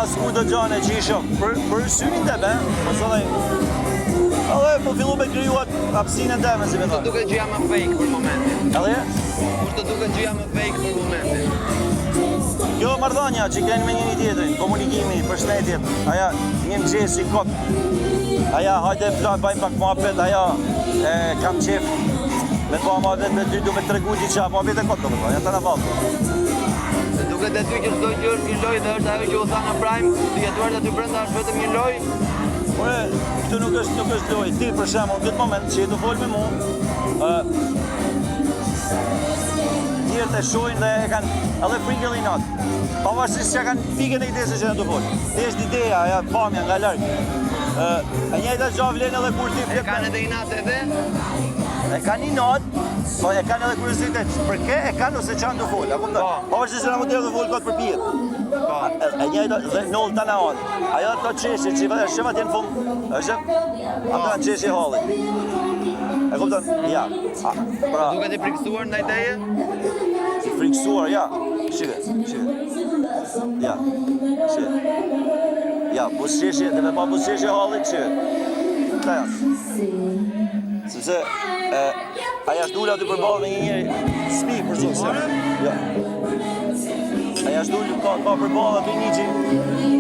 masku të gjane që i shok. Për syrin të be, po së dhej. Edhe po fillu me kryuat hapsinën teme, si me Kur të duket që jam më fake për momentin? Edhe? Kur të duket që jam më fake për momentin? Kjo marrëdhënia që keni me njëri tjetrin, komunikimi, përshëndetjet, aja një mëgjesi kot, aja hajde bajmë pak muhabet, aja kam qef me po muhabet me ty du me tregu diqa, muhabet e kot të përdo, janë të në valë. Se duket e ty që çdo gjë është një lojë dhe është ajo që u tha në Prime, të jetuar aty brenda është vetëm një lojë. Ore, këtu nuk është lojë, ti për shembull në këtë moment që tu fol me mua, tjerët e shohin dhe e kanë edhe frikën e natë. Pavarësisht që kanë pikën e idesë që janë të folë. Thjesht ideja, ja pamja nga larg. E njëjta gjë vlen edhe kur ti E kanë edhe inat edhe? E kanë inat, po e kanë edhe kuriozitet. Për kë e kanë ose çan të folë, apo kupton? Pavarësisht që na mund të folë kot për pijet. Po, e njëjta dhe nol tani on. Ajo ato çeshje që vetë shema ti në fund, është ato janë çeshje halli. E kupton? Ja. Pra, Duket i frikësuar ndaj teje? i frikësuar, ja. Shike. Ja. Shike. Ja, busqeshje, dhe me pa busqeshje halli, shike. Ta janë. Sepse aja është dula të përballë me një njeri spi për zonë. Ja. Aja është dula ka përballë aty një që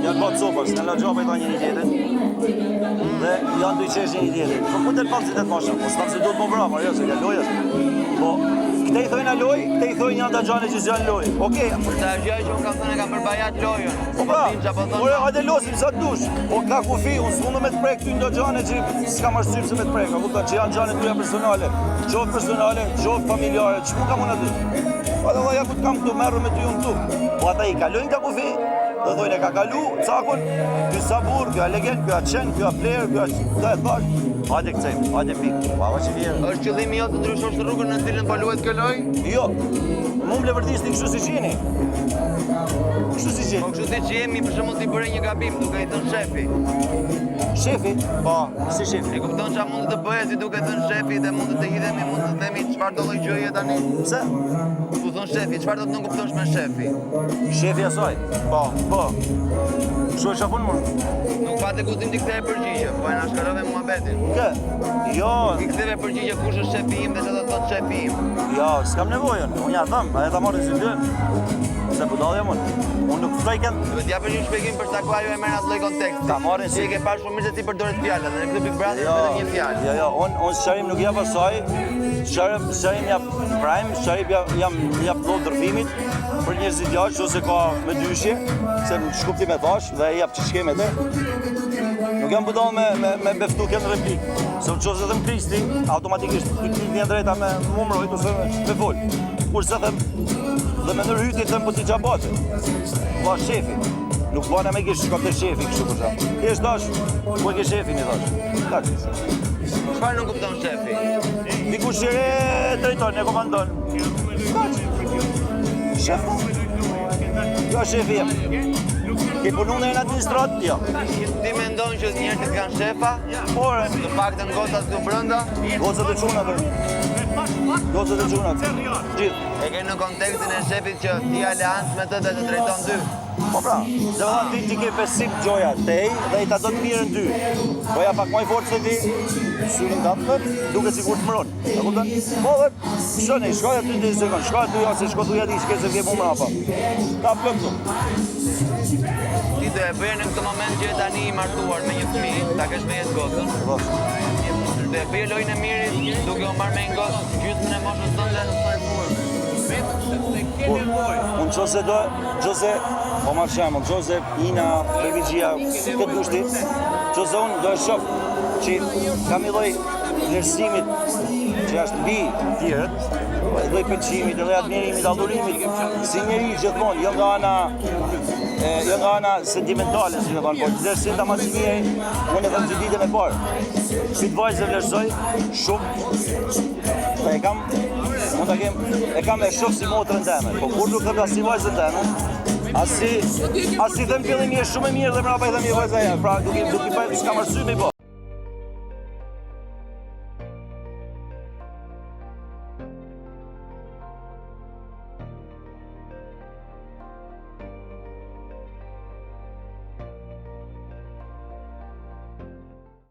janë bërë copës, në la gjopë e ta një tjetën. Dhe janë dy qeshë një tjetën. Po ku të lëpapsit e të mashëm, po s'tam se duhet më brama, jo, se ka lojës. Po, këte i thojnë a loj, këte i thojnë janë të gjane që s'janë loj. Okej. Për të gjë që unë kam thënë e kam përbajat lojën. Po pra, ore, hajde losim sa të dush. Po ka kufi, unë s'mundu me të prek ty ndo gjane që s'kam arsyp se me të prek. Kupton që janë gjane tuja personale, qoftë familjare, që mu kam unë aty. Pa dhe ja ku të kam këtu, merru me ty unë këtu. Po ata i kalojnë ka kufi, dhe dojnë e ka kalu, cakun, kjo sabur, kjo legend, kjo qen, kjo player, kjo e thash. Hajde këcejmë, hajde pikë, pa që vjerë. Është qëllimi jo të ndryshosh rrugën në cilën po luhet kjo lojë? Jo, mu më levërtisni kështu si qeni. Kështu si qeni. Po kështu si që jemi për shembull ti bëre një gabim duke i thënë shefi. Shefi? Po, si shefi. E kupton çfarë mund të bëhet si duke thënë shefi dhe mund të hidhemi, mund të themi çfarë do lloj gjëje tani? Pse? Ku thon shefi, çfarë do të nuk kuptosh me shefi? Shefi asaj? Po. Kështu e shafun më? Nuk pate kuptim ti ktheve përgjigje, po e na shkarove muhabetin. Kë? Jo. Ti ktheve përgjigje kush është shefi im dhe çfarë do të thotë shefi im. Jo, s'kam nevojën. Unë ja tham, ajo ta marrë si dy. Se budallja mund. Unë nuk frejken. Do t'japë një shpjegim për sa ku ajo e merr atë lloj konteksti. Ta marrin si e ke parë shumë mirë se ti përdoret fjalët, dhe në këtë Big Brother është vetëm një fjalë. Jo, unë sqarim nuk jap asaj. Sqarim jap Prime, sqarim jap lloj ndërfimit për njerëzit jashtë ose ka me dyshje, se në shkupti me thash dhe jap që shkem edhe. Nuk jam budall me beftu kënë replikë. Se që se them Kristi, automatikisht ty një drejta me më mrojt ose me fol. Kurse them, dhe me nërhytit them po t'i gjabatë. Pa shefi. Nuk bane me kishë shkop të shefi kështu për shumë. Kishë tash, ku e ke shefin i thash. Çfarë nuk kupton shefi? Dikush që e drejton, e komandon. Shef? Jo, shefi jem. Ke punu në administrat? Jo. Ti mendon që njerëzit kanë shefa? Ore. Të paktën gocat këtu brenda? Gocat e çunat. Gocat e çunat. Gjithë. E ke në kontekstin e shefit që ti aleancë me të dhe të drejton dy. Po pra, dhe vëllat ti ke besim gjoja tej dhe i ta do të mirën dy. Po ja pak moj fortë se ti, syrin kapët, duke si kur të mëron. E kupton? Po dhe, shënej, shkoj aty të sekund, shkoj aty ose shkoj aty ati shke se vje mu mrapa. Ta plëm tu. Ti do e bëjë në këtë moment që e tani i martuar me një fëmijë, ta kesh me jetë gotën. Dhe e bëjë lojnë e mirit duke u marrë me një gotë gjysmën e moshës tënde në sërfuar. Unë qose, po marrë shemë, qose Ina, Bevigjia, këtë gushti, qose unë do e shok që kam i loj vlerësimit që është mbi tjerët, loj pëlqimit, loj admirimit, adhurimit, si njeri gjithmonë, jo nga ana sentimentale, si me thonë, por vlerësim të masimiri, unë e thëmë që ditën e parë. Si të vajzë vlerësoj, shumë, e kam e shoh si motrën teme, po kur nuk thëmë si vajzën teme, as si thëmë fillim je shumë e mirë dhe mrapa i thëmë je vajza e, pra duke s'kam arsye me po.